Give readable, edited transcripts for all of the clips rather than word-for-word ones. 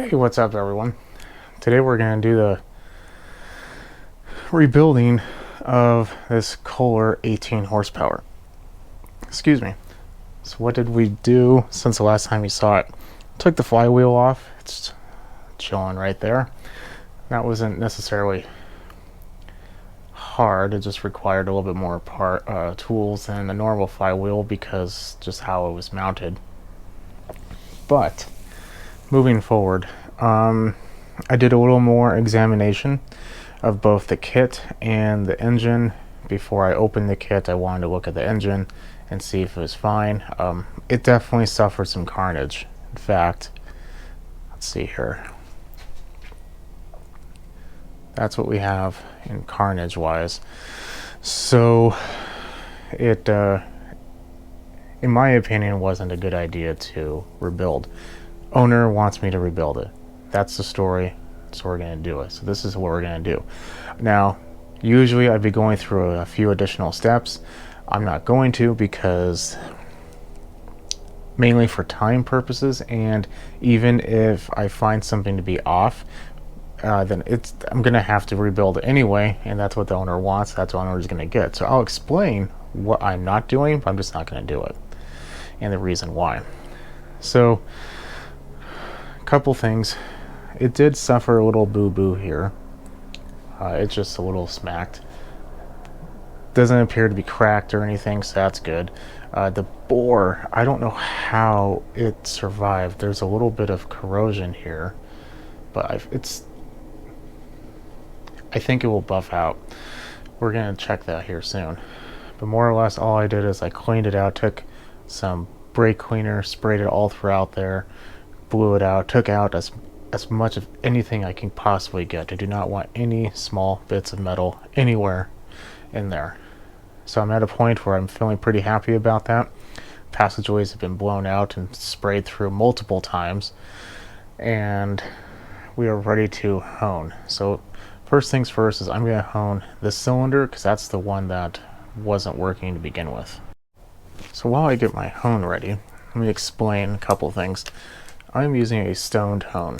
Hey, what's up everyone? Today we're going to do the rebuilding of this Kohler 18 horsepower. Excuse me. So what did we do since the last time you saw it? Took the flywheel off. It's chilling right there. That wasn't necessarily hard. It just required a little bit more tools than a normal flywheel because just how it was mounted. But moving forward, I did a little more examination of both the kit and the engine. Before I opened the kit, I wanted to look at the engine and see if it was fine. It definitely suffered some carnage. In fact, let's see here. That's what we have in carnage wise. So it, in my opinion, wasn't a good idea to rebuild. Owner wants me to rebuild it. That's the story, so we're going to do it. So this is what we're going to do. Now, usually I'd be going through a few additional steps. I'm not going to, because mainly for time purposes, and even if I find something to be off, then I'm going to have to rebuild it anyway, and that's what the owner wants. That's what the owner is going to get. So I'll explain what I'm not doing, but I'm just not going to do it, and the reason why. So, a couple things. It did suffer a little boo-boo here. It's just a little smacked. Doesn't appear to be cracked or anything, so that's good. The bore, I don't know how it survived. There's a little bit of corrosion here, but I think it will buff out. We're gonna check that here soon. But more or less all I did is I cleaned it out, took some brake cleaner, sprayed it all throughout there, blew it out, took out as much of anything I can possibly get. I do not want any small bits of metal anywhere in there. So I'm at a point where I'm feeling pretty happy about that. Passageways have been blown out and sprayed through multiple times, and we are ready to hone. So first things first is I'm going to hone this cylinder, because that's the one that wasn't working to begin with. So while I get my hone ready, let me explain a couple things. I'm using a stoned hone.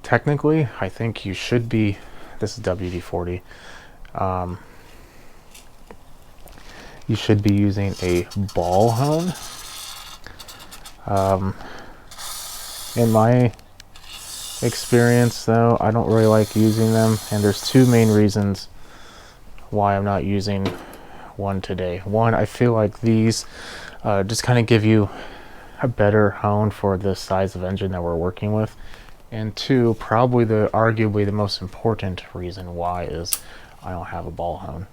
Technically, I think you should be, this is WD-40, you should be using a ball hone. In my experience though, I don't really like using them, and there's two main reasons why I'm not using one today. One, I feel like these just kind of give you a better hone for the size of engine that we're working with. And two, probably arguably the most important reason why is I don't have a ball hone.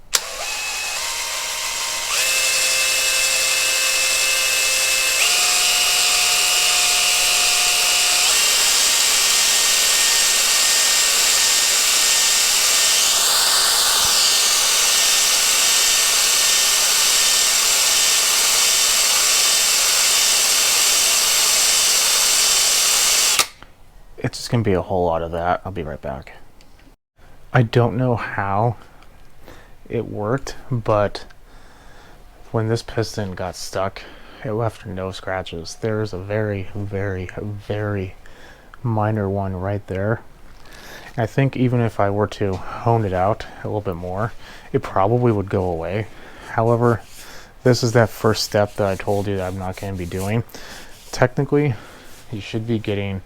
It's just going to be a whole lot of that. I'll be right back. I don't know how it worked, but when this piston got stuck, it left no scratches. There's a very, very, very minor one right there. I think even if I were to hone it out a little bit more, it probably would go away. However, this is that first step that I told you that I'm not going to be doing. Technically, you should be getting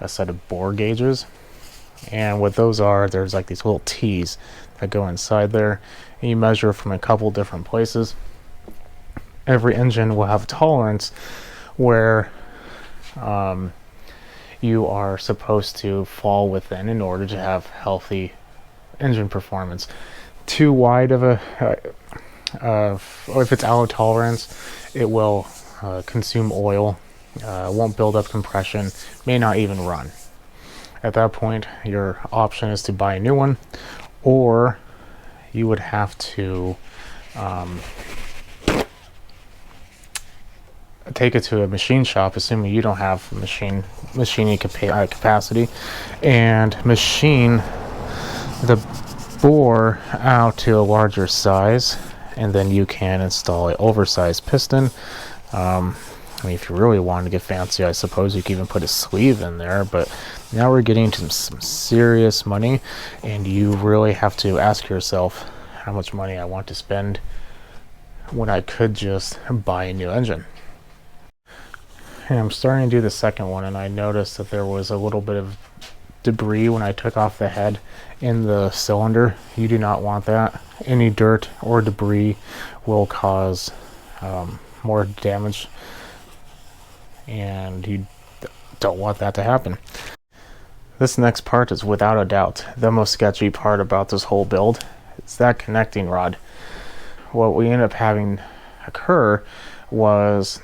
a set of bore gauges, and what those are, there's like these little T's that go inside there, and you measure from a couple different places. Every engine will have a tolerance where you are supposed to fall within in order to have healthy engine performance. Too wide of a or if it's out of tolerance, it will consume oil, won't build up compression, may not even run. At that point, your option is to buy a new one, or you would have to take it to a machine shop, assuming you don't have machining capacity, and machine the bore out to a larger size, and then you can install an oversized piston. I mean, if you really wanted to get fancy, I suppose you could even put a sleeve in there, but now we're getting to some serious money, and you really have to ask yourself how much money I want to spend when I could just buy a new engine. And I'm starting to do the second one, and I noticed that there was a little bit of debris when I took off the head in the cylinder. You do not want that. Any dirt or debris will cause more damage, and you don't want that to happen. This next part is without a doubt the most sketchy part about this whole build. It's that connecting rod. What we ended up having occur was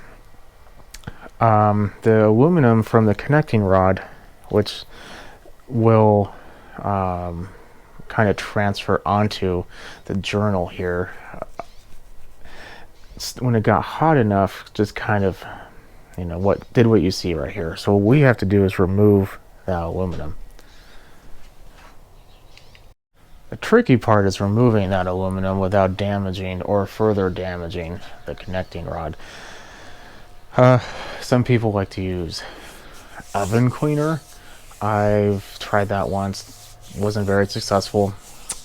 the aluminum from the connecting rod, which will kind of transfer onto the journal here. When it got hot enough, just kind of, you know, what you see right here. So what we have to do is remove that aluminum. The tricky part is removing that aluminum without damaging or further damaging the connecting rod. Some people like to use oven cleaner. I've tried that once, wasn't very successful,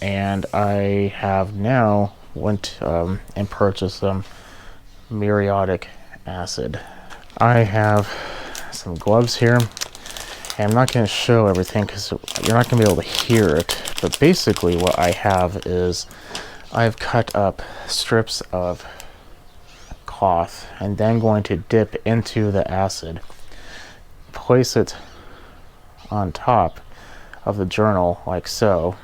and I have now went and purchased some muriatic acid. I have some gloves here, and I'm not going to show everything because you're not going to be able to hear it, but basically what I have is I've cut up strips of cloth and then going to dip into the acid, place it on top of the journal like so,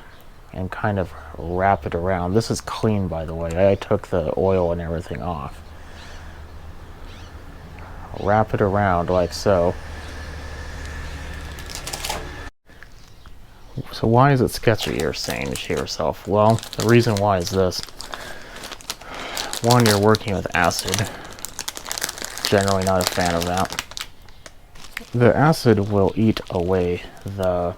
and kind of wrap it around. This is clean, by the way. I took the oil and everything off. Wrap it around like so. So why is it sketchy, you're saying to yourself? Well, the reason why is this. One, you're working with acid. Generally not a fan of that. The acid will eat away the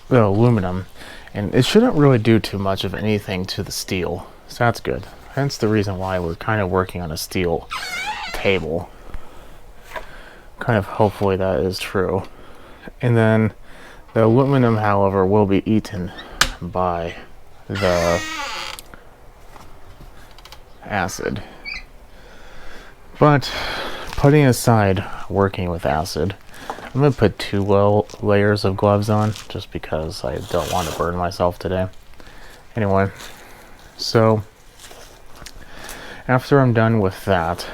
aluminum, and it shouldn't really do too much of anything to the steel, so that's good. Hence the reason why we're kind of working on a steel table. Kind of hopefully that is true. And then the aluminum, however, will be eaten by the acid. But putting aside working with acid, I'm going to put 2 layers of gloves on just because I don't want to burn myself today. Anyway, so after I'm done with that,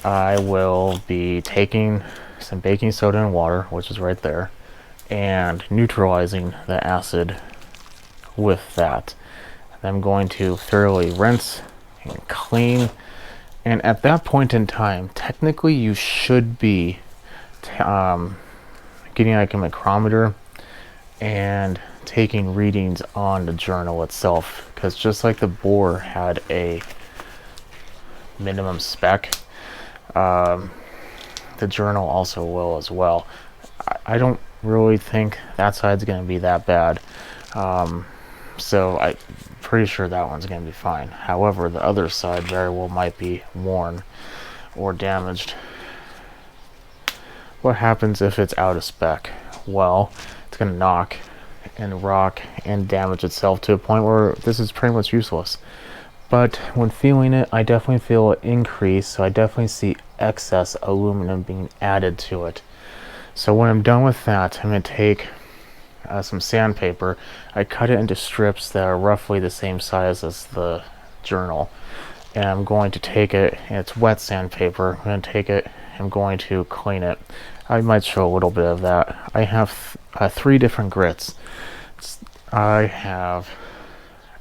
I will be taking some baking soda and water, which is right there, and neutralizing the acid with that. I'm going to thoroughly rinse and clean, and at that point in time, technically you should be getting like a micrometer and taking readings on the journal itself, because just like the bore had a minimum spec, the journal also will as well. I don't really think that side's going to be that bad, so I'm pretty sure that one's going to be fine. However, the other side very well might be worn or damaged. What happens if it's out of spec? Well, it's going to knock and rock and damage itself to a point where this is pretty much useless. But when feeling it, I definitely feel an increase, so I definitely see excess aluminum being added to it. So when I'm done with that, I'm going to take some sandpaper. I cut it into strips that are roughly the same size as the journal, and I'm going to take it, and it's wet sandpaper. I'm going to take it, I'm going to clean it. I might show a little bit of that. I have 3 different grits. I have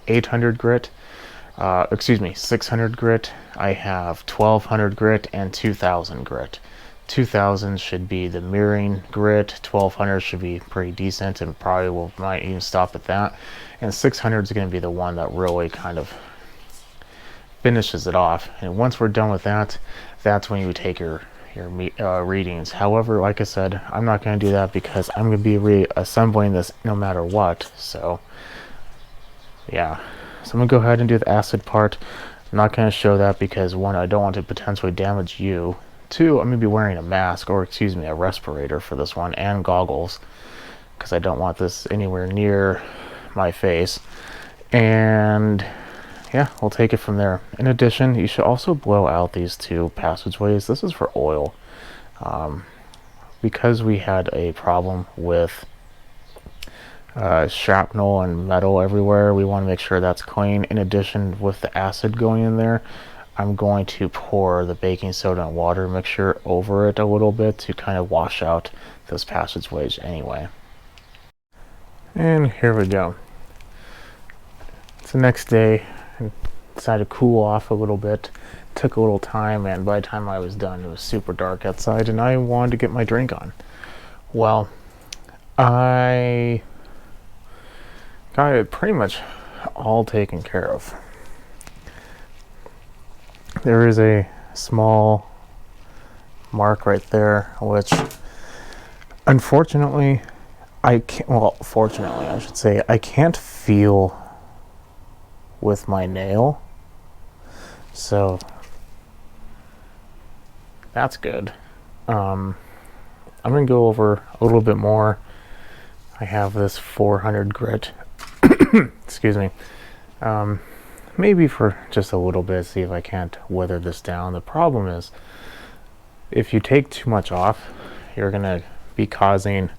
800 grit, 600 grit, I have 1200 grit, and 2000 grit. 2000 should be the mirroring grit, 1200 should be pretty decent and probably might even stop at that, and 600 is going to be the one that really kind of finishes it off. And once we're done with that, that's when you take your readings. However, like I said, I'm not going to do that because I'm going to be reassembling this no matter what. So yeah, so I'm going to go ahead and do the acid part. I'm not going to show that because one, I don't want to potentially damage you. Two, I'm going to be wearing a mask, or excuse me, a respirator for this one, and goggles, because I don't want this anywhere near my face. And yeah, we'll take it from there. In addition, you should also blow out these two passageways. This is for oil. Because we had a problem with shrapnel and metal everywhere, we want to make sure that's clean. In addition, with the acid going in there, I'm going to pour the baking soda and water mixture over it a little bit to kind of wash out those passageways anyway. And here we go. It's the next day. I decided to cool off a little bit. Took a little time, and by the time I was done, it was super dark outside, and I wanted to get my drink on. Well, I got it pretty much all taken care of. There is a small mark right there, which unfortunately I can't, well, fortunately I should say, I can't feel with my nail, so that's good. I'm gonna go over a little bit more. I have this 400 grit excuse me, maybe for just a little bit, see if I can't weather this down. The problem is, if you take too much off, you're gonna be causing,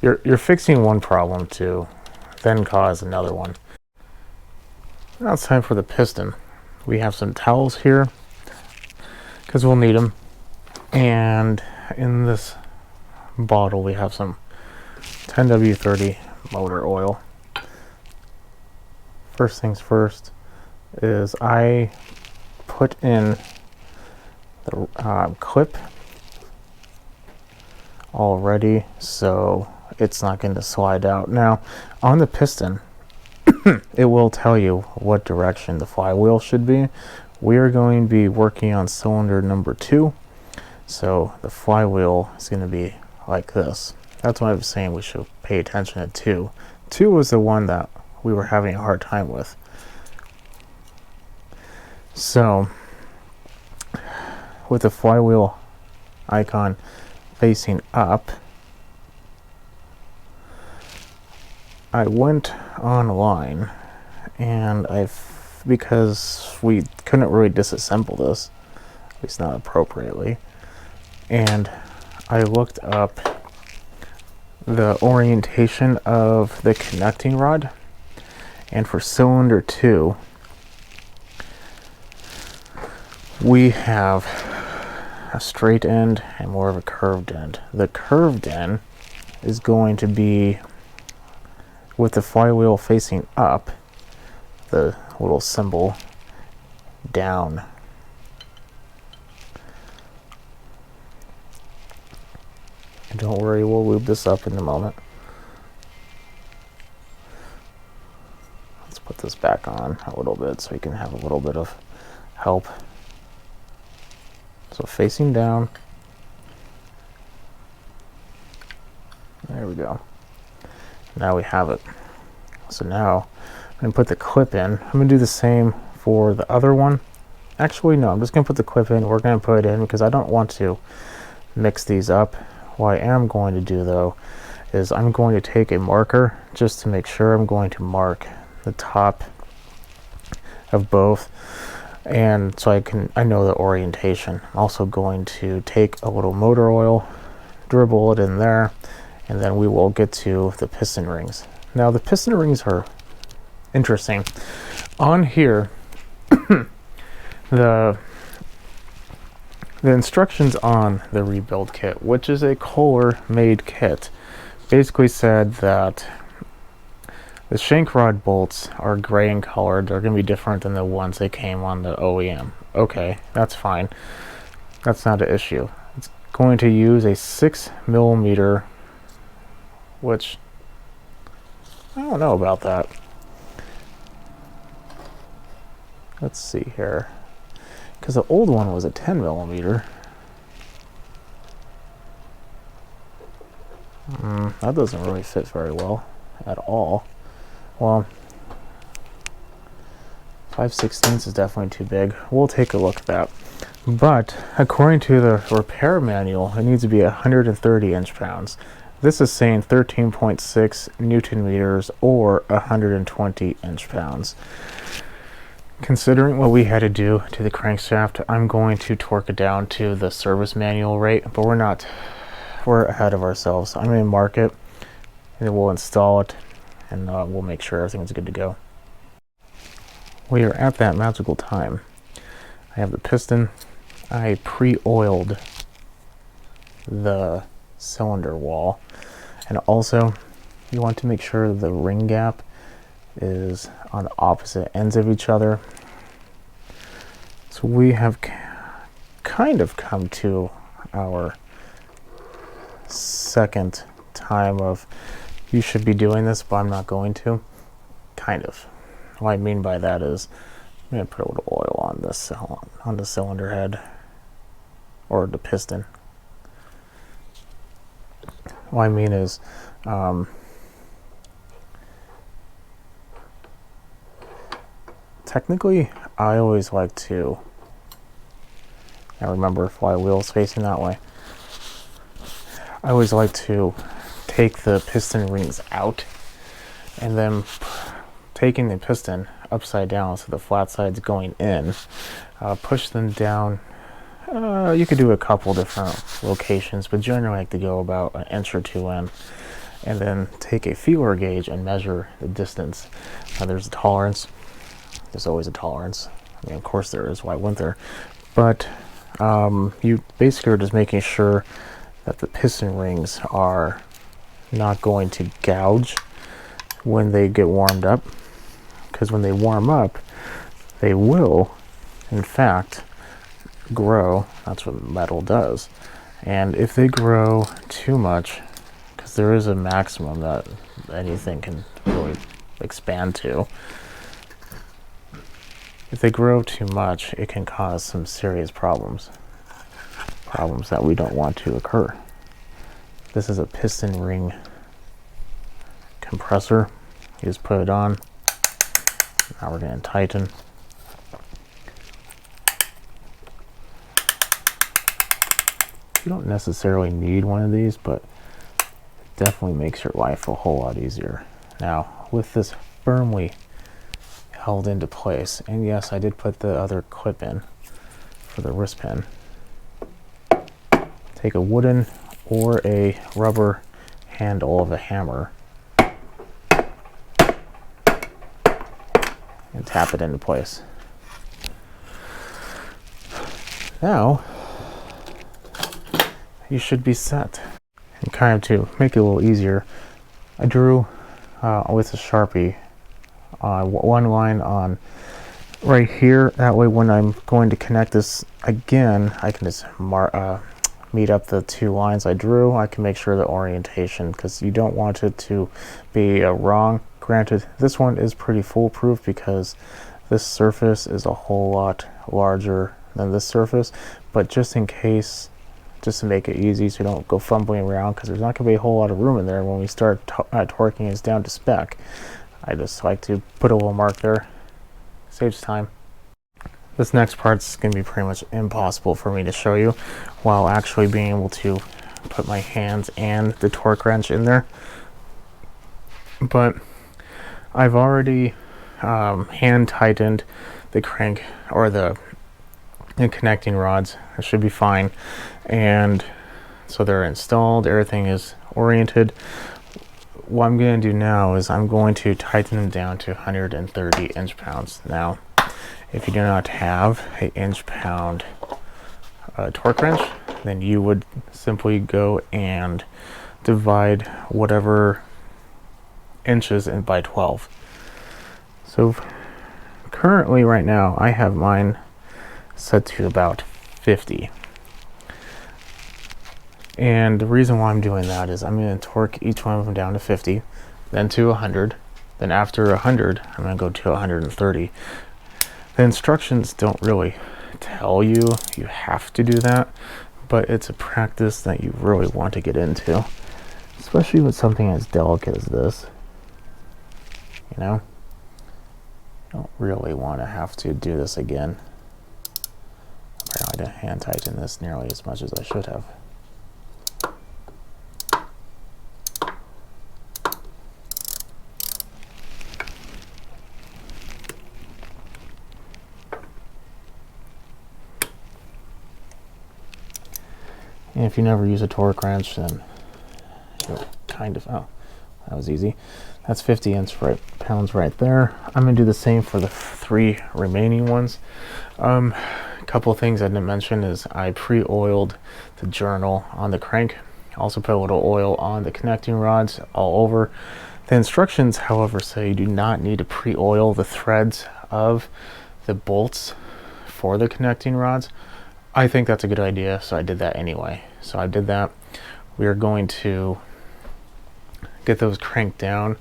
you're fixing one problem to then cause another one. Now it's time for the piston. We have some towels here because we'll need them, and in this bottle we have some 10W30 motor oil. First things first is I put in the clip already, so it's not going to slide out. Now on the piston it will tell you what direction the flywheel should be. We are going to be working on cylinder number 2, so the flywheel is going to be like this. That's why I was saying we should pay attention to 2. 2 was the one that we were having a hard time with. So with the flywheel icon facing up, I went online, and because we couldn't really disassemble this, at least not appropriately, and I looked up the orientation of the connecting rod, and for cylinder 2 we have a straight end and more of a curved end. The curved end is going to be with the flywheel facing up, the little symbol down. And don't worry, we'll lube this up in a moment. Let's put this back on a little bit so we can have a little bit of help. So facing down. There we go. Now we have it. So now I'm going to put the clip in. I'm going to do the same for the other one. Actually, no, I'm just going to put the clip in. We're going to put it in because I don't want to mix these up. What I am going to do, though, is I'm going to take a marker just to make sure. I'm going to mark the top of both, and so I know the orientation. I'm also going to take a little motor oil, dribble it in there, and then we will get to the piston rings. Now the piston rings are interesting. On here, the instructions on the rebuild kit, which is a Kohler made kit, basically said that the shank rod bolts are gray in color. They're going to be different than the ones that came on the OEM. Okay, that's fine. That's not an issue. It's going to use a 6mm, which I don't know about that. Let's see here, because the old one was a 10mm. That doesn't really fit very well at all. Well, 5/16 is definitely too big. We'll take a look at that. But according to the repair manual, it needs to be 130 inch-pounds. This is saying 13.6 Newton meters or 120 inch-pounds. Considering what we had to do to the crankshaft, I'm going to torque it down to the service manual rate, but we're ahead of ourselves. I'm going to mark it, and then we'll install it, and we'll make sure everything's good to go. We are at that magical time. I have the piston. I pre-oiled the cylinder wall, and also you want to make sure the ring gap is on the opposite ends of each other. So we have kind of come to our second time of you should be doing this, but I'm not going to. Kind of. What I mean by that is I'm going to put a little oil on this, on the cylinder head or the piston. What I mean is technically I always like to, I remember flywheel's facing that way, I always like to take the piston rings out and then taking the piston upside down so the flat side's going in, push them down. You could do a couple different locations, but generally I like to go about an inch or two in, and then take a feeler gauge and measure the distance. Now there's a tolerance. There's always a tolerance. I mean, of course there is. Why wouldn't there? But you basically are just making sure that the piston rings are not going to gouge when they get warmed up, because when they warm up, they will, in fact, grow. That's what metal does. And if they grow too much, because there is a maximum that anything can really expand to, if they grow too much, it can cause some serious problems that we don't want to occur. This is a piston ring compressor. You just put it on. Now we're going to tighten. You don't necessarily need one of these, but it definitely makes your life a whole lot easier. Now, with this firmly held into place, and yes, I did put the other clip in for the wrist pin. Take a wooden or a rubber handle of a hammer and tap it into place. Now you should be set. And kind of to make it a little easier, I drew with a Sharpie one line on right here. That way when I'm going to connect this again, I can just meet up the two lines I drew. I can make sure the orientation, because you don't want it to be wrong. Granted, this one is pretty foolproof because this surface is a whole lot larger than this surface, but just in case, just to make it easy so you don't go fumbling around, because there's not going to be a whole lot of room in there when we start torquing this down to spec. I just like to put a little mark there. Saves time. This next part's going to be pretty much impossible for me to show you while actually being able to put my hands and the torque wrench in there. But I've already hand tightened the crank or the connecting rods. It should be fine. And so they're installed, everything is oriented. What I'm going to do now is I'm going to tighten them down to 130 inch-pounds. Now, if you do not have an inch-pound torque wrench, then you would simply go and divide whatever inches in by 12. So currently right now I have mine set to about 50. And the reason why I'm doing that is I'm going to torque each one of them down to 50, then to 100, then after 100 I'm going to go to 130. The instructions don't really tell you you have to do that, but it's a practice that you really want to get into, especially with something as delicate as this. You know, Don't really want to have to do this again. I didn't hand tighten this nearly as much as I should have. And if you never use a torque wrench, then you'll kind of, oh, that was easy. That's 50 pounds right there. I'm gonna do the same for the 3 remaining ones. A couple things I didn't mention is I pre-oiled the journal on the crank. Also put a little oil on the connecting rods all over. The instructions, however, say you do not need to pre-oil the threads of the bolts for the connecting rods. I think that's a good idea, so I did that anyway. So I did that. We are going to get those cranked down,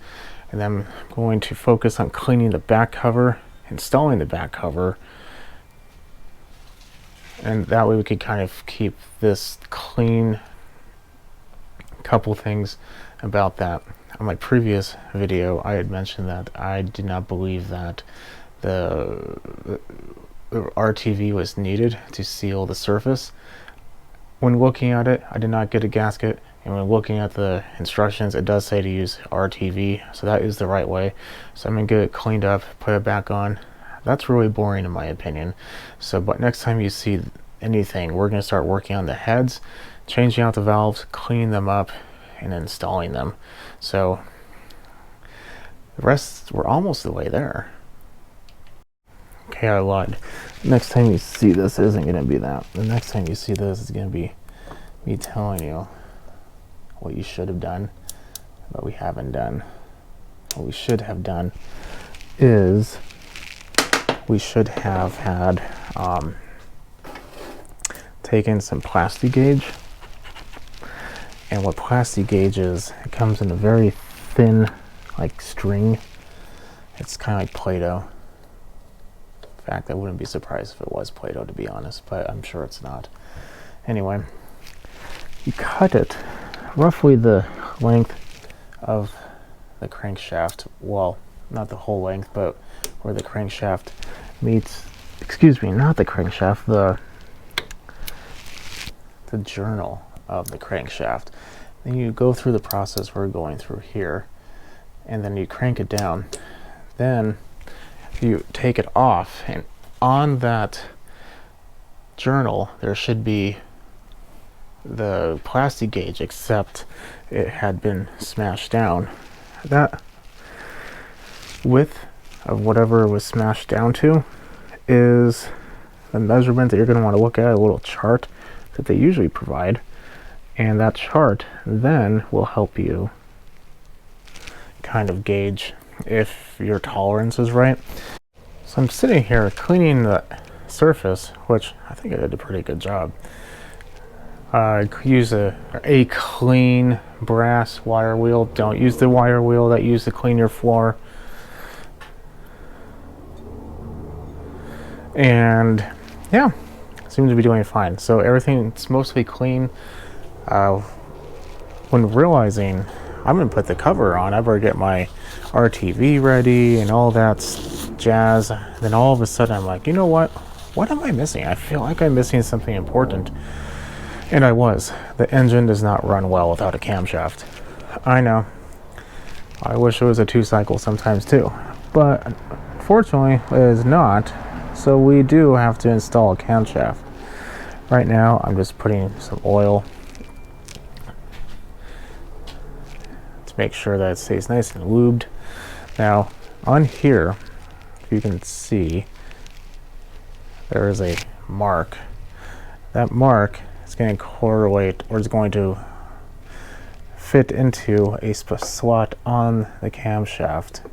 and then I'm going to focus on cleaning the back cover, installing the back cover, and that way we could kind of keep this clean. A couple things about that. On my previous video, I had mentioned that I did not believe that the RTV was needed to seal the surface. When looking at it, I did not get a gasket, and when looking at the instructions, it does say to use RTV, so that is the right way. So I'm gonna get it cleaned up, put it back on. That's really boring in my opinion. So, but next time you see anything, we're gonna start working on the heads, changing out the valves, cleaning them up, and installing them. So the rest, we're almost the way there. Okay, I lied. Next time you see this, it isn't going to be that. The next time you see this is going to be me telling you what you should have done, but we haven't done. What we should have done is we should have had taken some plastic gauge. And what plastic gauge is, it comes in a very thin, like string. It's kind of like Play-Doh. In fact, I wouldn't be surprised if it was Play-Doh, to be honest, but I'm sure it's not. Anyway, you cut it roughly the length of the crankshaft. Well, not the whole length, but where the crankshaft meets, excuse me, not the crankshaft, the journal of the crankshaft. Then you go through the process we're going through here, and then you crank it down. Then you take it off, and on that journal there should be the plastic gauge, except it had been smashed down. That width of whatever it was smashed down to is the measurement that you're going to want to look at, a little chart that they usually provide, and that chart then will help you kind of gauge if your tolerance is right. So I'm sitting here cleaning the surface, which I think I did a pretty good job. Use a clean brass wire wheel. Don't use the wire wheel that you use to clean your floor. And yeah, seems to be doing fine. So everything's mostly clean. When realizing I'm gonna put the cover on, I better get my RTV ready and all that jazz. Then all of a sudden I'm like, you know what am I missing? I feel like I'm missing something important. And I was. The engine does not run well without a camshaft. I know. I wish it was a 2-cycle sometimes too, but fortunately it is not. So we do have to install a camshaft. Right now I'm just putting some oil to make sure that it stays nice and lubed. Now on here, if you can see, there is a mark. That mark is going to correlate, or is going to fit into a slot on the camshaft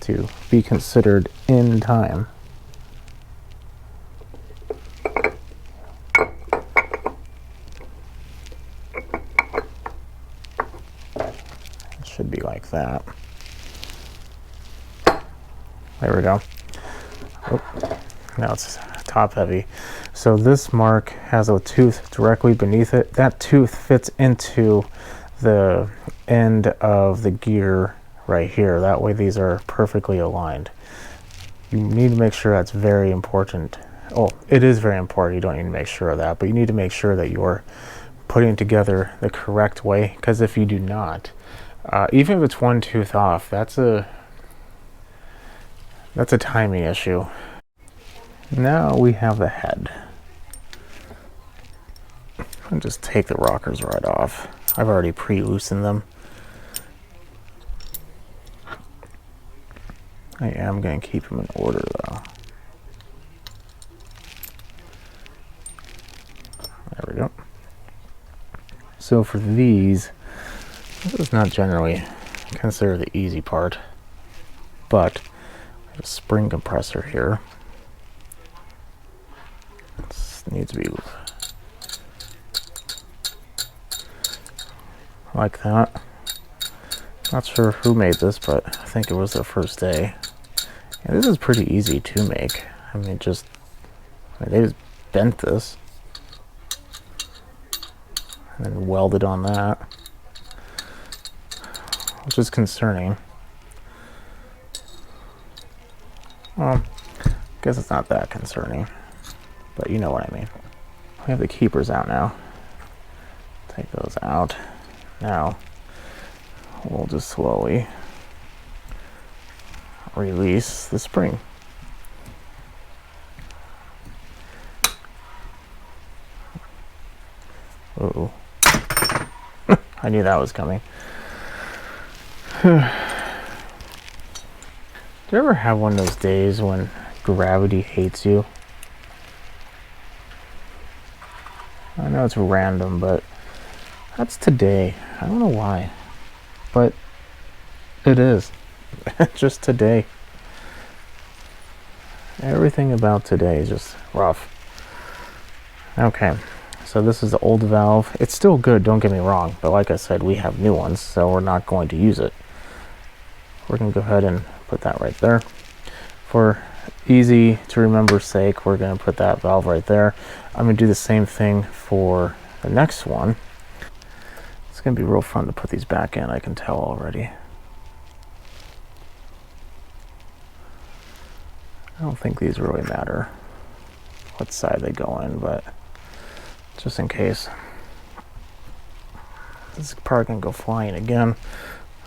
to be considered in time. It should be like that. There we go. Oh, now it's top heavy. So this mark has a tooth directly beneath it. That tooth fits into the end of the gear right here. That way these are perfectly aligned. You need to make sure that's very important. Oh, it is very important. You don't need to make sure of that, but you need to make sure that you're putting it together the correct way, because if you do not, even if it's one tooth off, that's a timing issue. Now we have the head. And just take the rockers right off. I've already pre-loosened them. I am going to keep them in order though. There we go. So for these, this is not generally considered the easy part, but a spring compressor here. This needs to be like that. Not sure who made this, but I think it was their first day. And this is pretty easy to make. I mean, they just bent this and then welded on that, which is concerning. Well, I guess it's not that concerning, but you know what I mean. We have the keepers out now. Take those out. Now, we'll just slowly release the spring. Uh-oh. I knew that was coming. Do you ever have one of those days when gravity hates you? I know it's random, but that's today. I don't know why, but it is. Just today. Everything about today is just rough. Okay, so this is the old valve. It's still good, don't get me wrong, but like I said, we have new ones, so we're not going to use it. We're going to go ahead and put that right there. For easy to remember sake, we're going to put that valve right there. I'm going to do the same thing for the next one. It's going to be real fun to put these back in, I can tell already. I don't think these really matter what side they go in, but just in case. This is probably going to go flying again,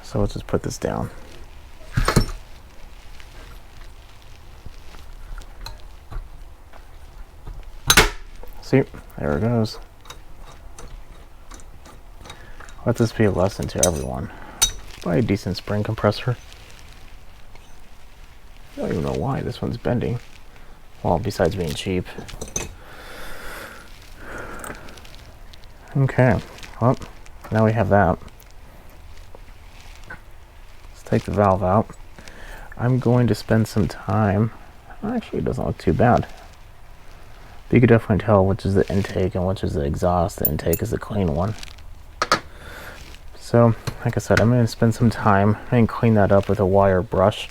so let's just put this down. See, there it goes. Let this be a lesson to everyone. Buy a decent spring compressor. I don't even know why this one's bending. Well, besides being cheap. Okay, well, now we have that. Let's take the valve out. I'm going to spend some time. Actually, it doesn't look too bad. But you can definitely tell which is the intake and which is the exhaust. The intake is the clean one. So, like I said, I'm going to spend some time and clean that up with a wire brush.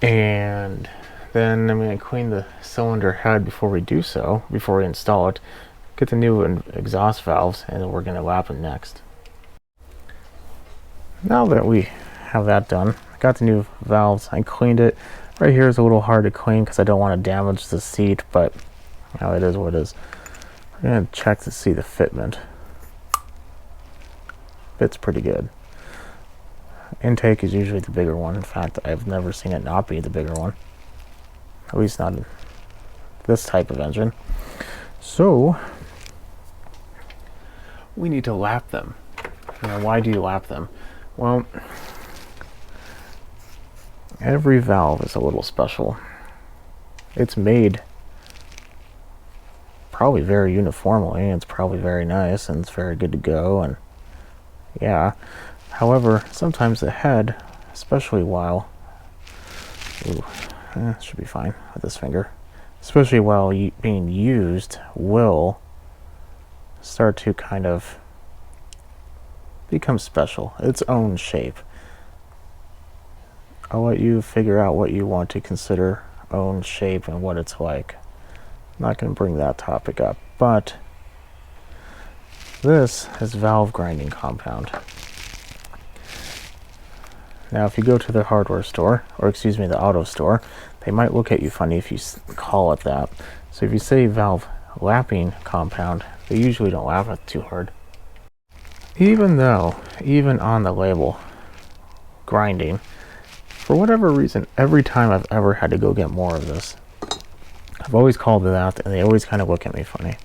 And then I'm going to clean the cylinder head before we do so, before we install it. Get the new exhaust valves, and then we're going to lap them next. Now that we have that done, I got the new valves. I cleaned it. Right here is a little hard to clean because I don't want to damage the seat, but you know, it is what it is. We're going to check to see the fitment. Fits pretty good. Intake is usually the bigger one. In fact, I've never seen it not be the bigger one. At least not in this type of engine. So, we need to lap them. Now, why do you lap them? Well, every valve is a little special. It's made probably very uniformly. It's probably very nice and it's very good to go, and yeah. However, sometimes the head, especially while should be fine with this finger, especially while being used, will start to kind of become special, its own shape. I'll let you figure out what you want to consider own shape and what it's like. I'm not going to bring that topic up, but this is valve grinding compound. Now, if you go to the hardware store, or excuse me, the auto store, they might look at you funny if you call it that. So if you say valve lapping compound, they usually don't lap it too hard. Even though, even on the label, grinding, for whatever reason, every time I've ever had to go get more of this, I've always called it that, and they always kind of look at me funny.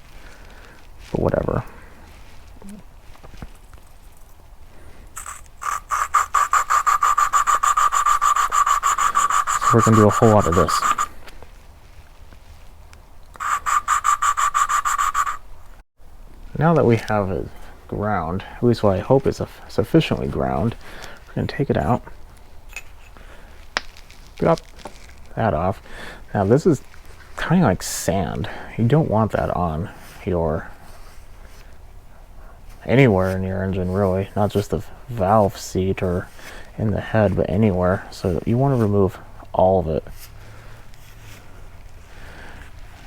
But whatever. So we're going to do a whole lot of this. Now that we have it ground, at least what I hope is sufficiently ground, we're going to take it out. Get that off. Now this is kind of like sand. You don't want that on your anywhere in your engine, really, not just the valve seat or in the head, but anywhere. So you want to remove all of it.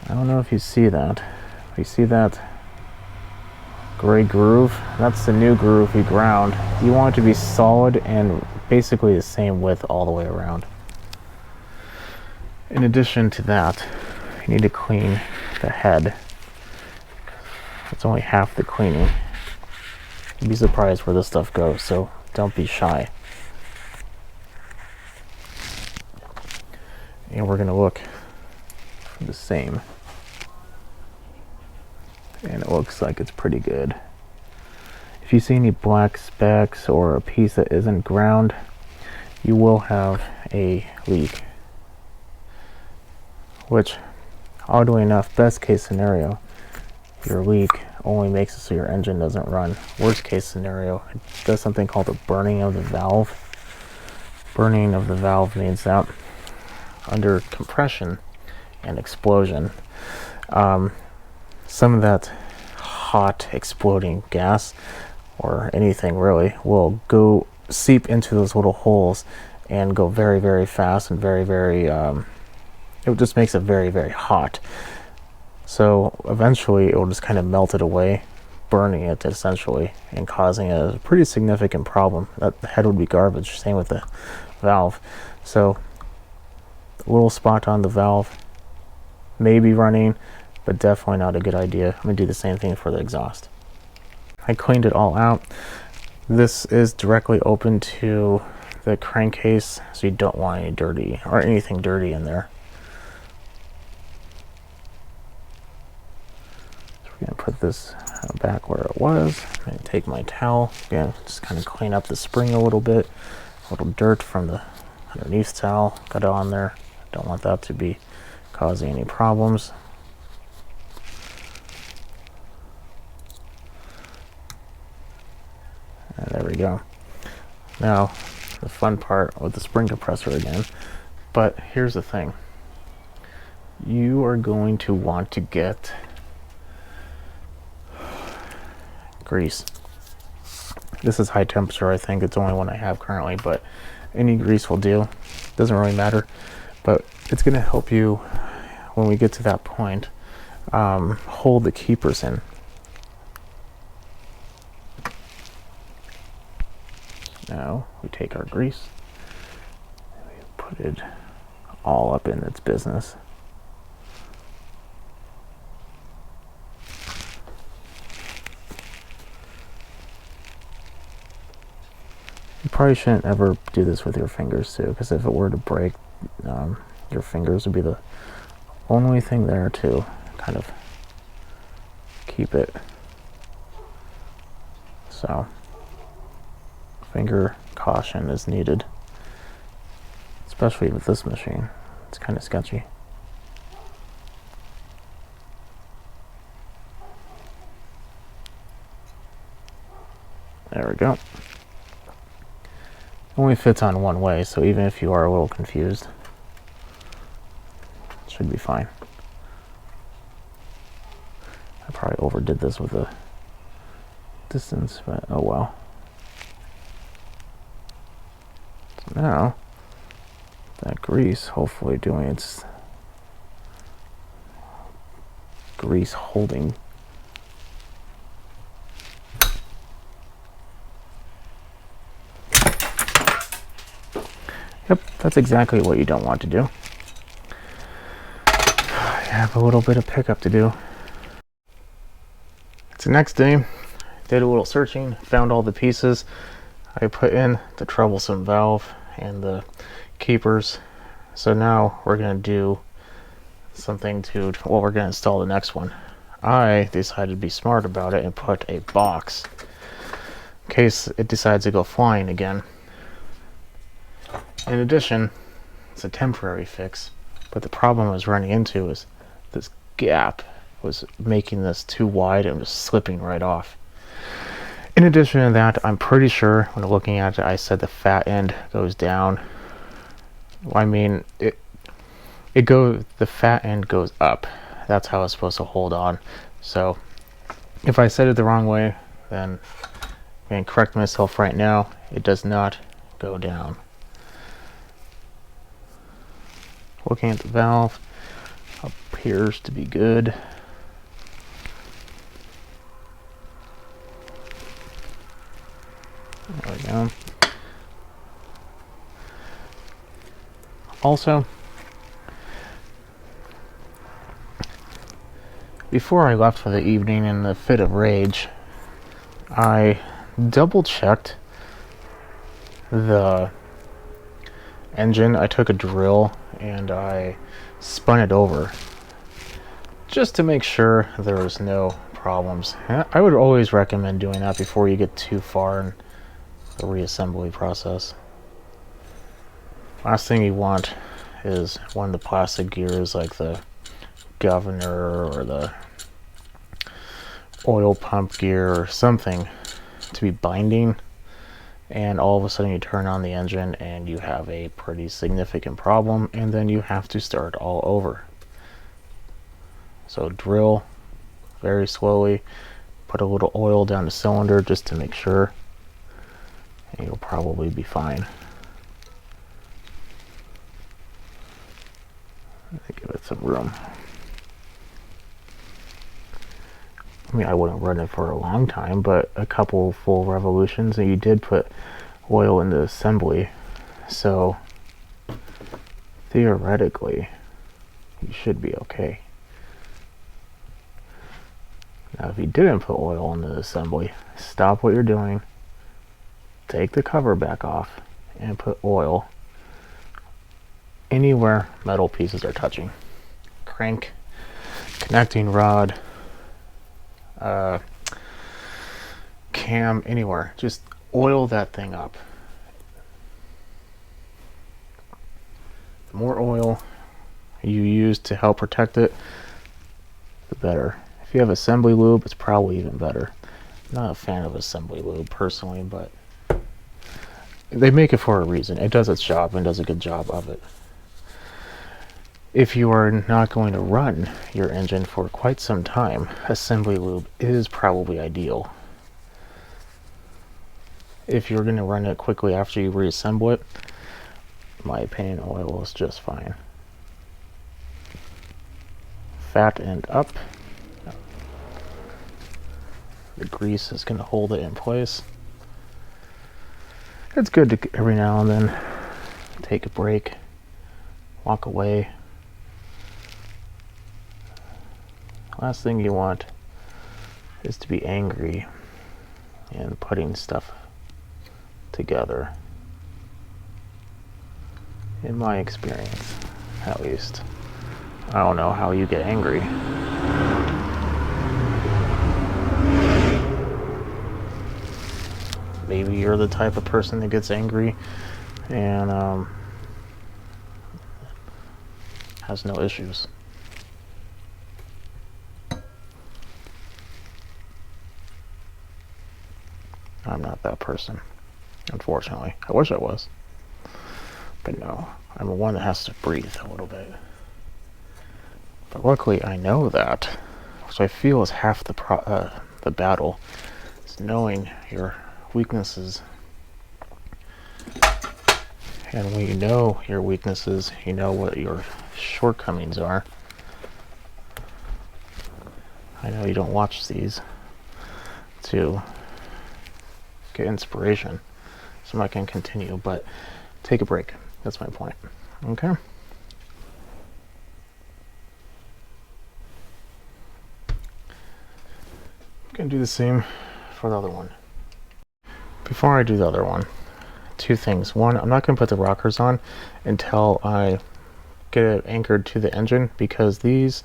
I don't know if you see that. You see that gray groove? That's the new groove we ground. You want it to be solid and basically the same width all the way around. In addition to that, you need to clean the head. It's only half the cleaning. You'd be surprised where this stuff goes, so don't be shy. And we're going to look the same. And it looks like it's pretty good. If you see any black specks or a piece that isn't ground, you will have a leak. Which, oddly enough, best case scenario, your leak only makes it so your engine doesn't run. Worst case scenario, it does something called a burning of the valve. Burning of the valve means that under compression and explosion, some of that hot exploding gas, or anything really, will go seep into those little holes and go very, very fast and very, very, it just makes it very, very hot. So eventually it will just kind of melt it away, burning it essentially, and causing a pretty significant problem. That head would be garbage, same with the valve. So a little spot on the valve may be running, but definitely not a good idea. I'm going to do the same thing for the exhaust. I cleaned it all out. This is directly open to the crankcase, so you don't want any dirty or anything dirty in there. So we're going to put this back where it was. I'm going to take my towel, again, just kind of clean up the spring a little bit. A little dirt from the underneath towel, got it on there. Don't want that to be causing any problems. And there we go. Now, the fun part with the spring compressor again. But here's the thing. You are going to want to get grease. This is high temperature, I think. It's the only one I have currently, but any grease will do. Doesn't really matter. But it's going to help you when we get to that point hold the keepers in. Now we take our grease and we put it all up in its business. You probably shouldn't ever do this with your fingers too, because if it were to break, your fingers would be the only thing there to kind of keep it. So finger caution is needed, especially with this machine. It's kind of sketchy. There we go. It only fits on one way, so even if you are a little confused, it should be fine. I probably overdid this with the distance, but oh well. So now, that grease hopefully doing its grease holding. Yep, that's exactly what you don't want to do. I have a little bit of pickup to do. It's the next day. Did a little searching, found all the pieces. I put in the troublesome valve and the keepers. So now we're going to do something to, well, we're going to install the next one. I decided to be smart about it and put a box in case it decides to go flying again. In addition, it's a temporary fix, but the problem I was running into is this gap was making this too wide and was slipping right off. In addition to that, I'm pretty sure when looking at it, I said the fat end goes down. I mean, the fat end goes up. That's how it's supposed to hold on. So if I said it the wrong way, then I'm going to correct myself right now. It does not go down. Looking at the valve, appears to be good. There we go. Also, before I left for the evening in the fit of rage, I double checked the engine. I took a drill and I spun it over just to make sure there was no problems. I would always recommend doing that before you get too far in the reassembly process. Last thing you want is one of the plastic gears like the governor or the oil pump gear or something to be binding, and all of a sudden you turn on the engine and you have a pretty significant problem, and then you have to start all over. So drill very slowly, put a little oil down the cylinder just to make sure, and you'll probably be fine. Give it some room. I mean, I wouldn't run it for a long time, but a couple full revolutions, and you did put oil in the assembly, so theoretically you should be okay. Now if you didn't put oil in the assembly, stop what you're doing, take the cover back off, and put oil anywhere metal pieces are touching. Crank, connecting rod, cam, anywhere. Just oil that thing up. The more oil you use to help protect it, the better. If you have assembly lube, it's probably even better. I'm not a fan of assembly lube personally, but they make it for a reason. It does its job and does a good job of it. If you are not going to run your engine for quite some time, assembly lube is probably ideal. If you're going to run it quickly after you reassemble it, in my opinion, oil is just fine. Fat end up. The grease is going to hold it in place. It's good to every now and then take a break, walk away. Last thing you want is to be angry and putting stuff together. In my experience, at least. I don't know how you get angry. Maybe you're the type of person that gets angry and has no issues. I'm not that person, unfortunately. I wish I was. But no, I'm the one that has to breathe a little bit. But luckily I know that, which I feel is half the battle, is knowing your weaknesses. And when you know your weaknesses, you know what your shortcomings are. I know you don't watch these to get inspiration, so I can continue, but take a break. That's my point. Okay. I'm gonna do the same for the other one. Before I do the other one, two things. One, I'm not gonna put the rockers on until I get it anchored to the engine, because these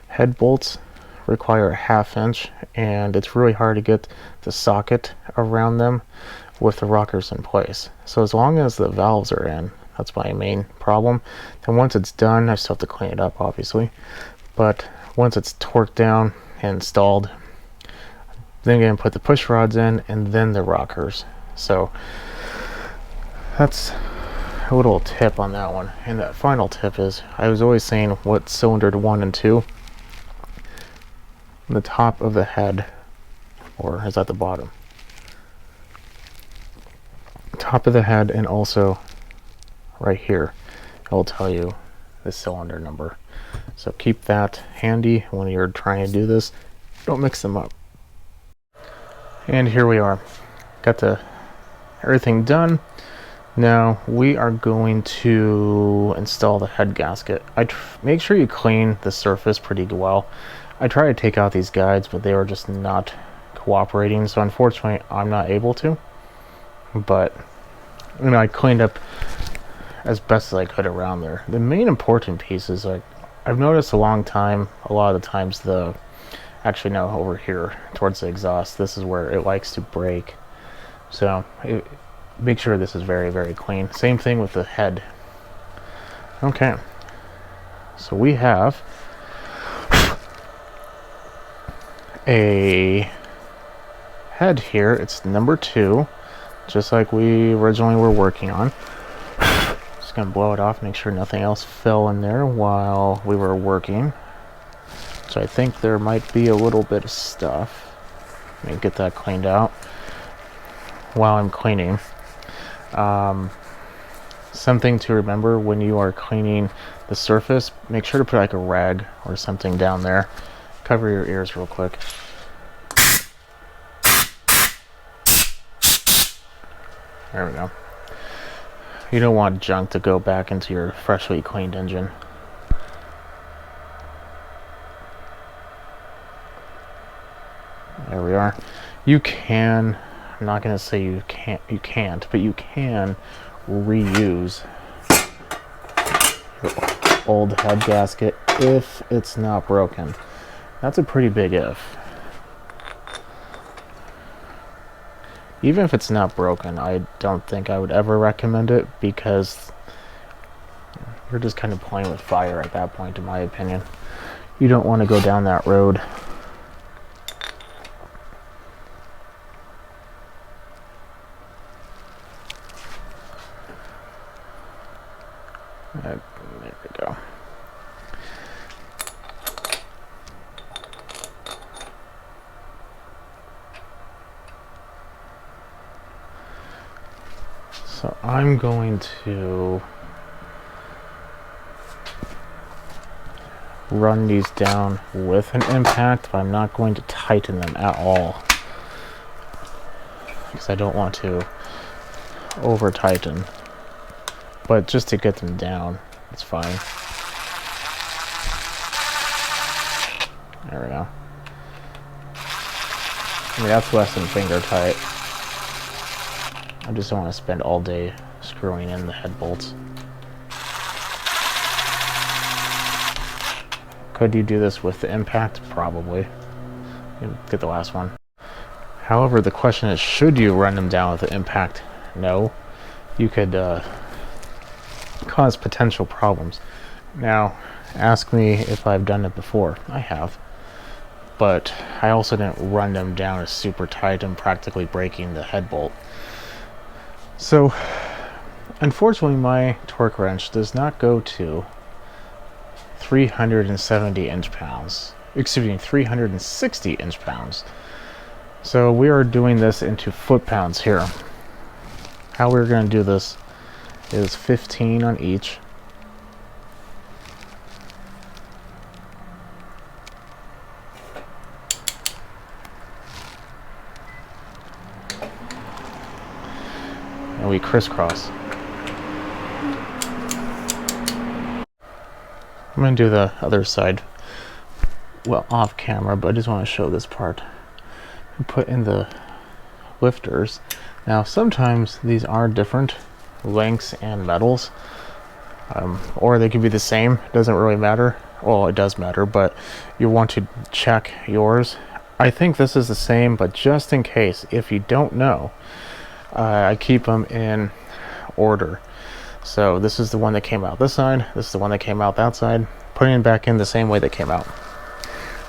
head bolts require a 1/2 inch and it's really hard to get the socket around them with the rockers in place. So as long as the valves are in, that's my main problem. Then once it's done, I still have to clean it up obviously, but once it's torqued down and installed, then I'm going to put the push rods in and then the rockers. So that's a little tip on that one. And that final tip is, I was always saying what cylinder 1 and 2, the top of the head, or is that the bottom? Top of the head, and also right here it will tell you the cylinder number. So keep that handy when you're trying to do this. Don't mix them up. And here we are. Got everything done. Now we are going to install the head gasket. Make sure you clean the surface pretty well. I try to take out these guides, but they were just not cooperating, so unfortunately I'm not able to. But you know, I cleaned up as best as I could around there. The main important piece is, like, I've noticed a lot of the times actually no, over here towards the exhaust, this is where it likes to break. So make sure this is very, very clean. Same thing with the head. Okay, so we have a head here. It's number 2, just like we originally were working on. Just gonna blow it off, make sure nothing else fell in there while we were working. So I think there might be a little bit of stuff. Let me get that cleaned out while I'm cleaning. Something to remember when you are cleaning the surface, make sure to put like a rag or something down there. Cover your ears real quick. There we go. You don't want junk to go back into your freshly cleaned engine. There we are. You can, I'm not going to say you can't, but you can reuse your old head gasket if it's not broken. That's a pretty big if. Even if it's not broken, I don't think I would ever recommend it, because you're just kind of playing with fire at that point, in my opinion. You don't want to go down that road. There we go. So I'm going to run these down with an impact, but I'm not going to tighten them at all, because I don't want to over tighten. But just to get them down, it's fine. There we go. I mean, that's less than finger tight. I just don't want to spend all day screwing in the head bolts. Could you do this with the impact? Probably. Get the last one. However, the question is, should you run them down with the impact? No. You could cause potential problems. Now, ask me if I've done it before. I have. But I also didn't run them down as super tight and practically breaking the head bolt. So, unfortunately, my torque wrench does not go to 370 inch-pounds. Excuse me, 360 inch-pounds. So we are doing this into foot-pounds here. How we're going to do this is 15 on each. And we crisscross. I'm going to do the other side, well, off camera, but I just want to show this part. And put in the lifters. Now, sometimes these are different lengths and metals, or they could be the same. It doesn't really matter. Well, it does matter, but you want to check yours. I think this is the same, but just in case, if you don't know, I keep them in order. So this is the one that came out this side, this is the one that came out that side, putting it back in the same way they came out.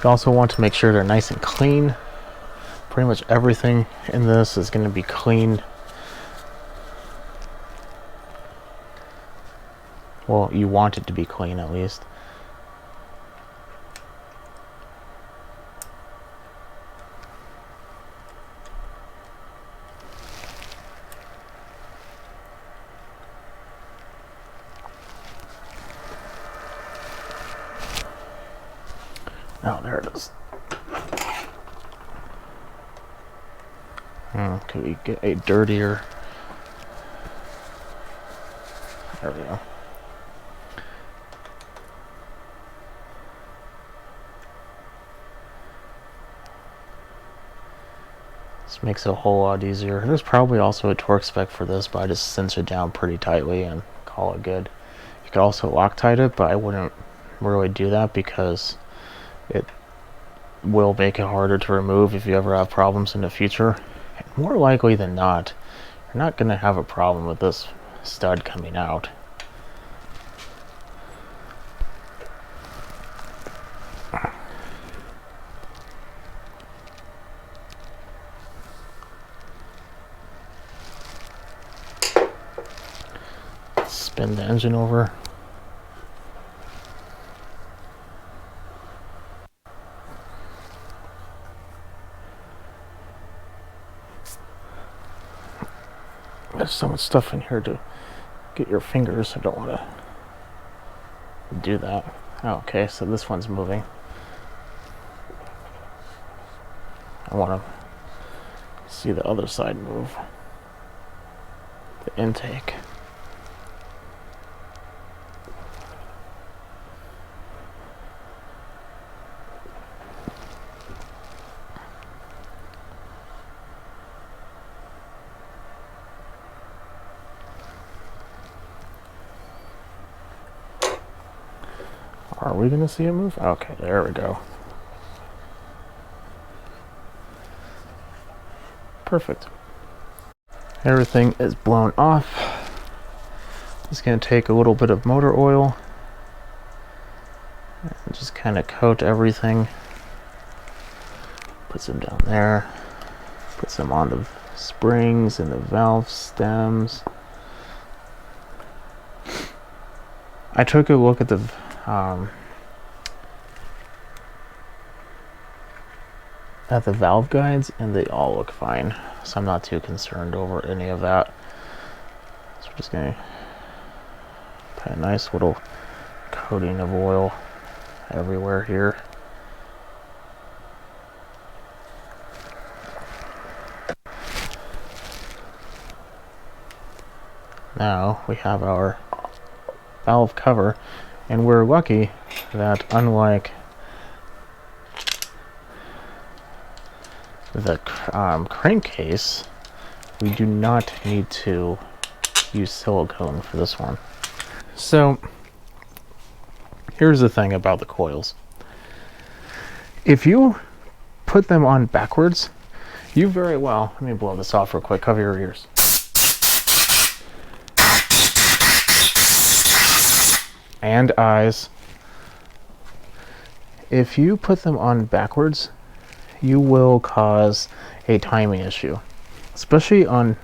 You also want to make sure they're nice and clean. Pretty much everything in this is going to be cleaned. Well, you want it to be clean at least. Oh, there it is. Could we get a dirtier? There we go. This makes it a whole lot easier. There's probably also a torque spec for this, but I just cinch it down pretty tightly and call it good. You could also Loctite it, but I wouldn't really do that because it will make it harder to remove if you ever have problems in the future. More likely than not, you're not going to have a problem with this stud coming out. Spin the engine over. There's so much stuff in here to get your fingers. I don't want to do that. Oh, okay, so this one's moving. I want to see the other side move. The intake. Are we going to see it move? Okay, there we go. Perfect. Everything is blown off. Just going to take a little bit of motor oil and just kind of coat everything. Put some down there. Put some on the springs and the valve stems. I took a look at the valve guides and they all look fine, so I'm not too concerned over any of that. So we're just going to put a nice little coating of oil everywhere here. Now we have our valve cover, and we're lucky that unlike the crankcase, we do not need to use silicone for this one. So here's the thing about the coils. If you put them on backwards, you very well, let me blow this off real quick, cover your ears. And eyes. If you put them on backwards, you will cause a timing issue, especially on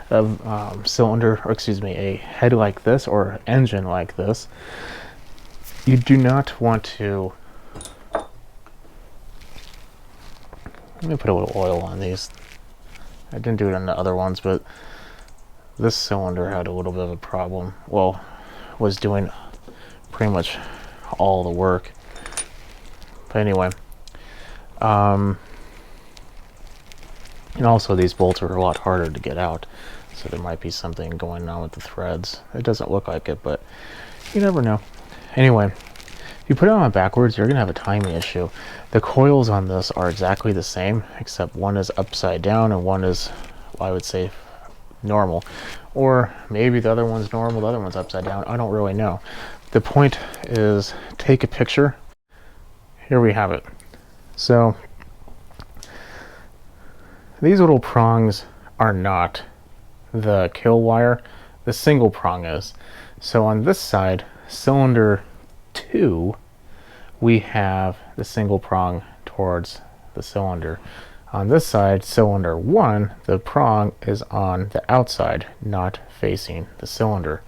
a cylinder, or excuse me, a head like this or engine like this. You do not want to. Let me put a little oil on these. I didn't do it on the other ones, but this cylinder had a little bit of a problem. Well, was doing pretty much all the work. But anyway, and also these bolts are a lot harder to get out, so there might be something going on with the threads. It doesn't look like it, but you never know. Anyway, if you put it on backwards, you're gonna have a timing issue. The coils on this are exactly the same, except one is upside down and one is, well, I would say, normal. Or maybe the other one's normal, the other one's upside down. I don't really know. The point is, take a picture. Here we have it. So these little prongs are not the kill wire. The single prong is. So on this side, cylinder 2, we have the single prong towards the cylinder. On this side, cylinder 1, the prong is on the outside, not facing the cylinder.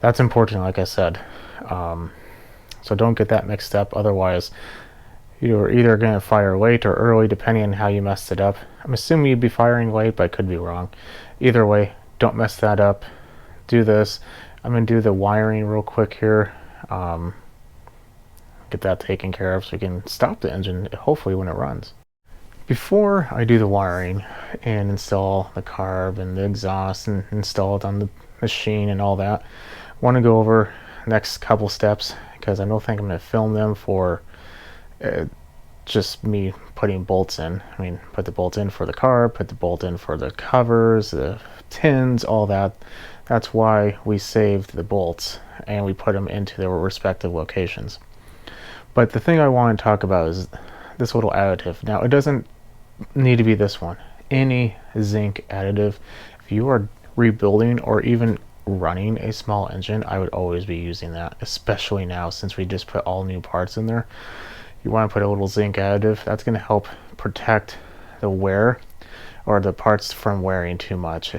That's important, like I said. So don't get that mixed up. Otherwise, you're either going to fire late or early, depending on how you messed it up. I'm assuming you'd be firing late, but I could be wrong. Either way, don't mess that up. Do this. I'm going to do the wiring real quick here. Get that taken care of so we can stop the engine, hopefully, when it runs. Before I do the wiring and install the carb and the exhaust and install it on the machine and all that, I want to go over next couple steps, because I don't think I'm going to film them for just me putting bolts in. I mean, put the bolt in for the carb, put the bolt in for the covers, the tins, all that. That's why we saved the bolts and we put them into their respective locations. But the thing I want to talk about is this little additive. Now, it doesn't need to be this one. Any zinc additive, if you are rebuilding or even running a small engine, I would always be using that, especially now since we just put all new parts in there. You want to put a little zinc additive. That's going to help protect the wear or the parts from wearing too much.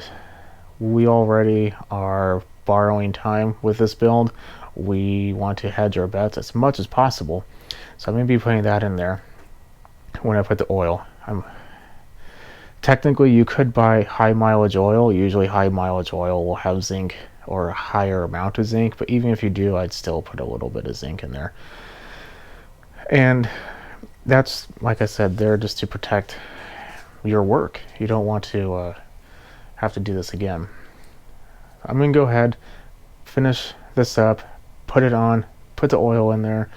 We already are borrowing time with this build. We want to hedge our bets as much as possible. So I'm going to be putting that in there when I put the oil. Technically, you could buy high mileage oil. Usually high mileage oil will have zinc or a higher amount of zinc, but even if you do, I'd still put a little bit of zinc in there. And that's, like I said, there just to protect your work. You don't want to have to do this again. I'm going to go ahead, finish this up, put it on, put the oil in there,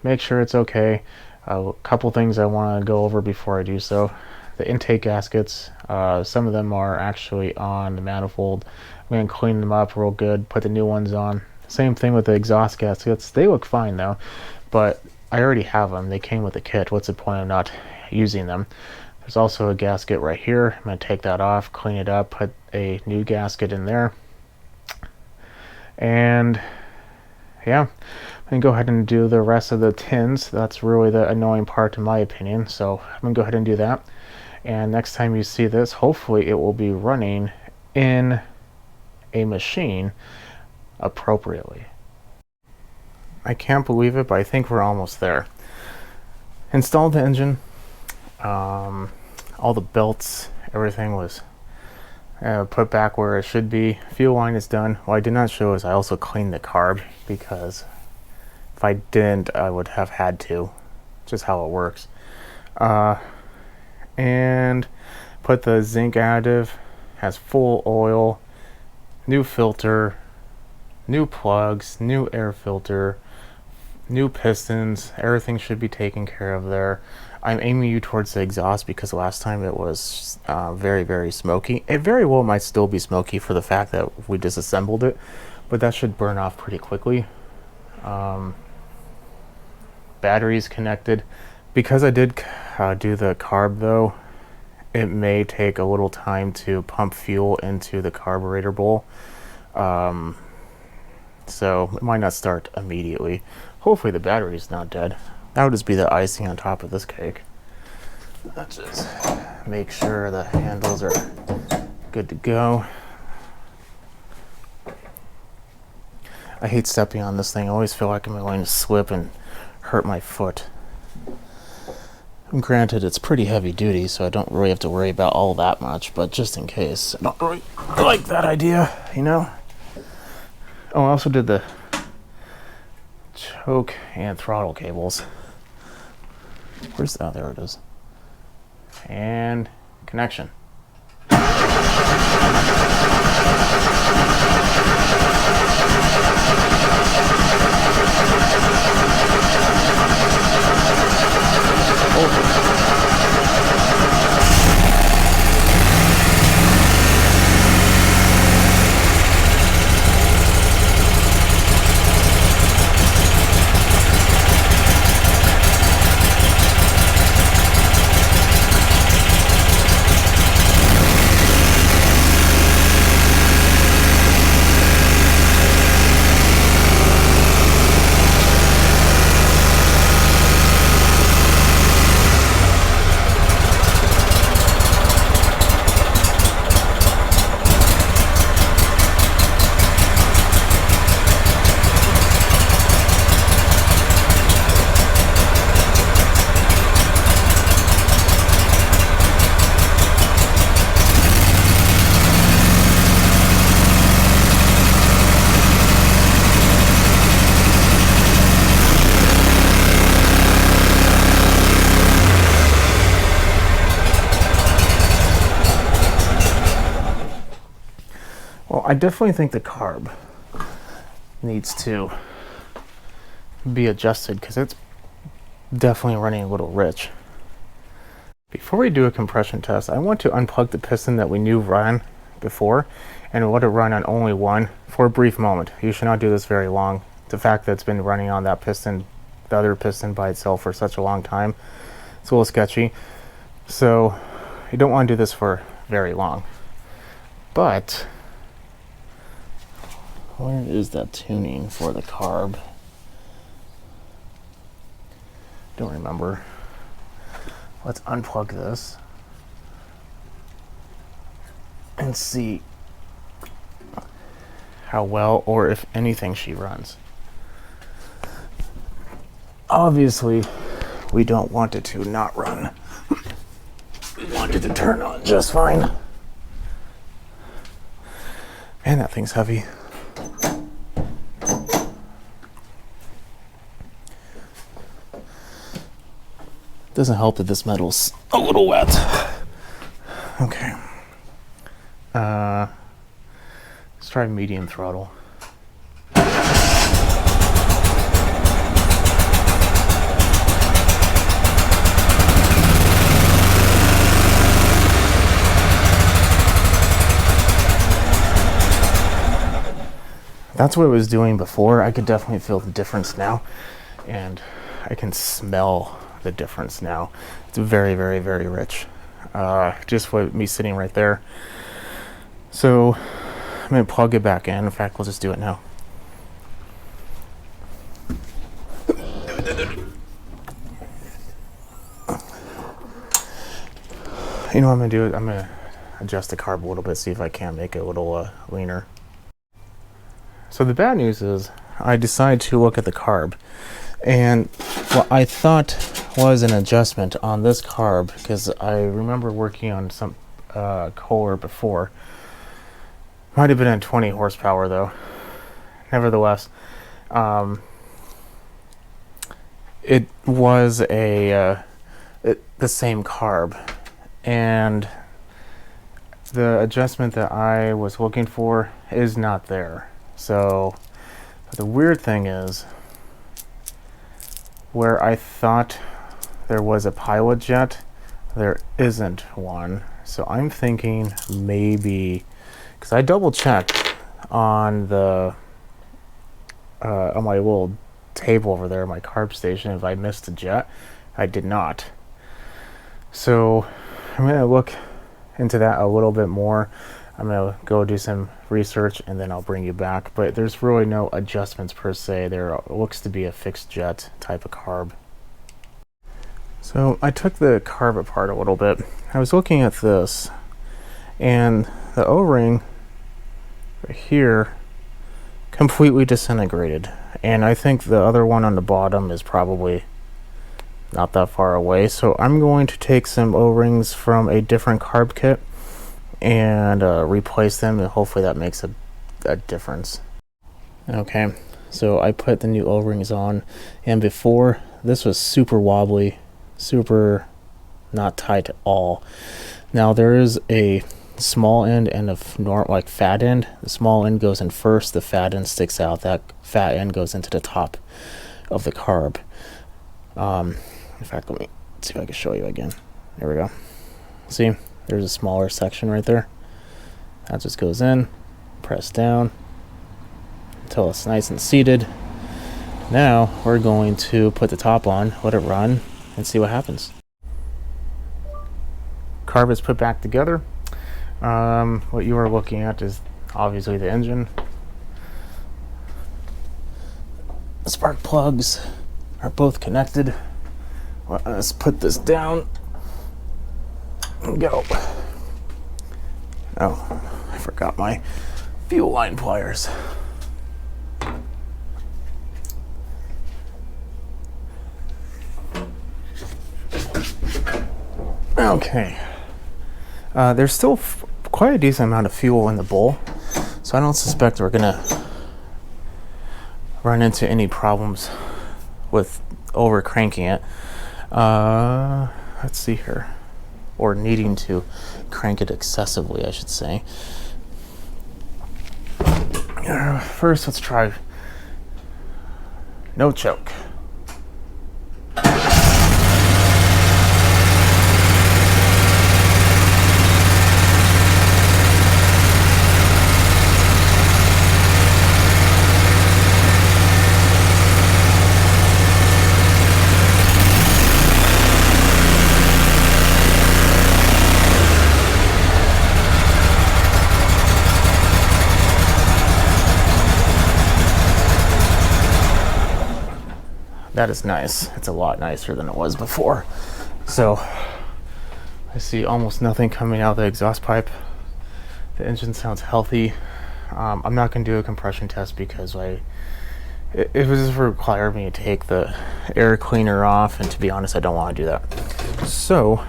make sure it's okay. A couple things I want to go over before I do so. The intake gaskets, some of them are actually on the manifold. I'm going to clean them up real good, put the new ones on. Same thing with the exhaust gaskets. They look fine though, but I already have them. They came with the kit. What's the point of not using them? There's also a gasket right here. I'm going to take that off, clean it up, put a new gasket in there. And yeah, I'm going to go ahead and do the rest of the tins. That's really the annoying part in my opinion. So I'm going to go ahead and do that. And next time you see this, hopefully it will be running in a machine appropriately. I can't believe it, but I think we're almost there. Installed the engine. All the belts, everything was put back where it should be. Fuel line is done. What I did not show is I also cleaned the carb, because if I didn't, I would have had to. Just how it works. And put the zinc additive. Has full oil, new filter, new plugs, new air filter, new pistons. Everything should be taken care of there. I'm aiming you towards the exhaust because last time it was very, very smoky. It very well might still be smoky for the fact that we disassembled it, but that should burn off pretty quickly. Batteries connected. Because I did do the carb though, it may take a little time to pump fuel into the carburetor bowl. So it might not start immediately. Hopefully the battery's not dead. That would just be the icing on top of this cake. Let's just make sure the handles are good to go. I hate stepping on this thing. I always feel like I'm going to slip and hurt my foot. Granted, it's pretty heavy duty, so I don't really have to worry about all that much, but just in case. I don't really like that idea, you know? Oh, I also did the choke and throttle cables. Where's that? Oh, there it is. And connection. Well, I definitely think the carb needs to be adjusted because it's definitely running a little rich. Before we do a compression test, I want to unplug the piston that we knew ran before and let it run on only one for a brief moment. You should not do this very long. The fact that it's been running on that piston, the other piston by itself for such a long time, it's a little sketchy. So you don't want to do this for very long. But where is that tuning for the carb? Don't remember. Let's unplug this and see how well or if anything she runs. Obviously, we don't want it to not run. We want it to turn on just fine. Man, that thing's heavy. Doesn't help that this metal's a little wet. Okay. Let's try medium throttle. That's what it was doing before. I could definitely feel the difference now, and I can smell the difference now. It's very, very, very rich. Just with me sitting right there. So I'm gonna plug it back in. In fact, we'll just do it now. You know what I'm gonna do? I'm gonna adjust the carb a little bit, see if I can make it a little leaner. So the bad news is I decided to look at the carb, and what I thought was an adjustment on this carb, because I remember working on some Kohler before. Might have been at 20 horsepower though. Nevertheless, it was the same carb, and the adjustment that I was looking for is not there. So the weird thing is, where I thought there was a pilot jet, there isn't one. So I'm thinking maybe, because I double checked on the on my little table over there, my carb station, if I missed a jet. I did not. So I'm gonna look into that a little bit more. I'm gonna go do some research and then I'll bring you back, but there's really no adjustments per se. There looks to be a fixed jet type of carb. So I took the carb apart a little bit. I was looking at this, and the O-ring right here completely disintegrated, and I think the other one on the bottom is probably not that far away. So I'm going to take some O-rings from a different carb kit and replace them, and hopefully that makes a difference. Okay, so I put the new O-rings on, and before this was super wobbly, super not tight at all. Now there is a small end and a like fat end. The small end goes in first, the fat end sticks out. That fat end goes into the top of the carb. In fact, let me see if I can show you again. There we go. See, there's a smaller section right there. That just goes in, press down until it's nice and seated. Now we're going to put the top on, let it run, and see what happens. Carb is put back together. What you are looking at is obviously the engine. The spark plugs are both connected. Let's put this down and go. Oh, I forgot my fuel line pliers. Okay. There's still quite a decent amount of fuel in the bowl, so I don't suspect we're gonna run into any problems with over cranking it. Let's see here, or needing to crank it excessively, I should say. First, let's try no choke. That is nice. It's a lot nicer than it was before. So I see almost nothing coming out of the exhaust pipe. The engine sounds healthy. I'm not going to do a compression test because it would just require me to take the air cleaner off, and to be honest, I don't want to do that. So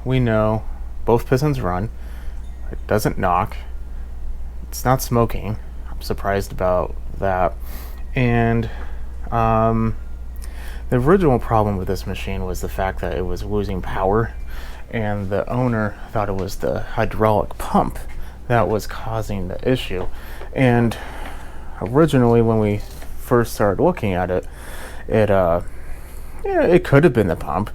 we know both pistons run. It doesn't knock. It's not smoking. I'm surprised about that. And the original problem with this machine was the fact that it was losing power, and the owner thought it was the hydraulic pump that was causing the issue. And originally, when we first started looking at it, it could have been the pump,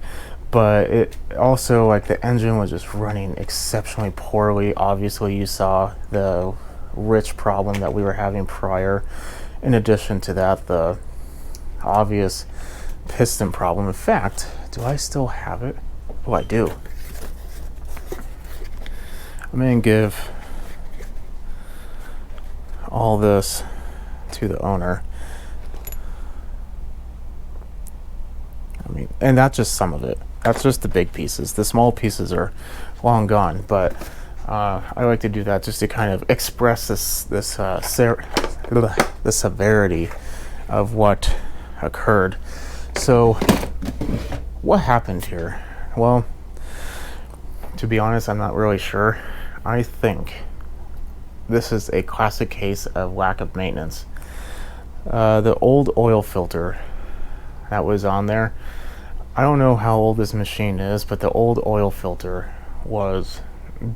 but it also, like, the engine was just running exceptionally poorly. Obviously, you saw the rich problem that we were having prior. In addition to that, the obvious piston problem. In fact, do I still have it? Oh, I do. I'm going to give all this to the owner. I mean, and that's just some of it. That's just the big pieces. The small pieces are long gone, but I like to do that just to kind of express the severity of what occurred. So what happened here? Well, to be honest, I'm not really sure. I think this is a classic case of lack of maintenance. The old oil filter that was on there, I don't know how old this machine is, but the old oil filter was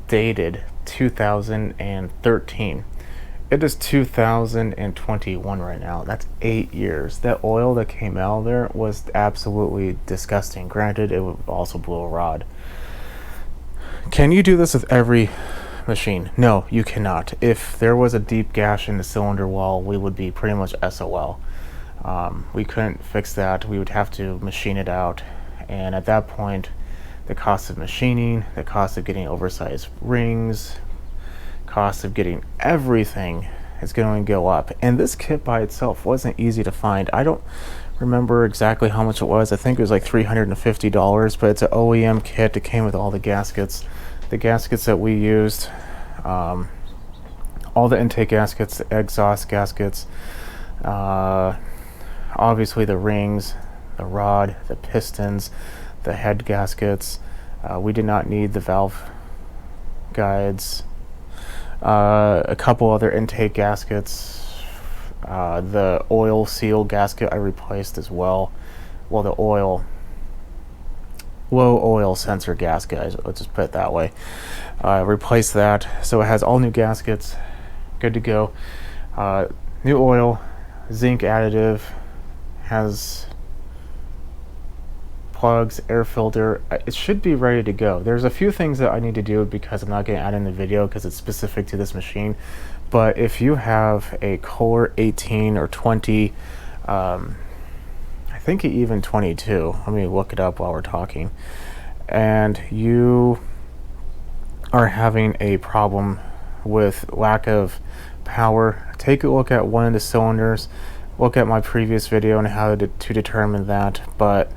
dated 2013. It is 2021 right now. That's 8 years. That oil that came out of there was absolutely disgusting. Granted, it would also blow a rod. Can you do this with every machine? No, you cannot. If there was a deep gash in the cylinder wall, we would be pretty much SOL. We couldn't fix that. We would have to machine it out, and at that point, the cost of machining, the cost of getting oversized rings, cost of getting everything is going to go up. And this kit by itself wasn't easy to find. I don't remember exactly how much it was. I think it was like $350, but it's an OEM kit. It came with all the gaskets. The gaskets that we used, all the intake gaskets, the exhaust gaskets, obviously the rings, the rod, the pistons, the head gaskets. We did not need the valve guides. A couple other intake gaskets. The oil seal gasket I replaced as well. Well, the low oil sensor gasket, let's just put it that way. Replaced that, so it has all new gaskets, good to go. New oil, zinc additive, has plugs, air filter. It should be ready to go. There's a few things that I need to do because I'm not going to add in the video because it's specific to this machine. But if you have a Kohler 18 or 20, I think even 22, let me look it up while we're talking, and you are having a problem with lack of power, take a look at one of the cylinders. Look at my previous video on how to determine that. But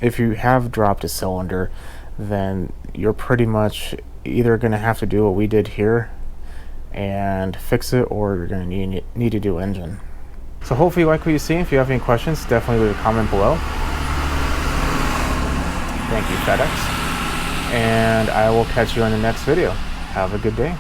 if you have dropped a cylinder, then you're pretty much either going to have to do what we did here and fix it, or you're going to need to do engine. So hopefully you like what you see. If you have any questions, definitely leave a comment below. Thank you, FedEx. And I will catch you in the next video. Have a good day.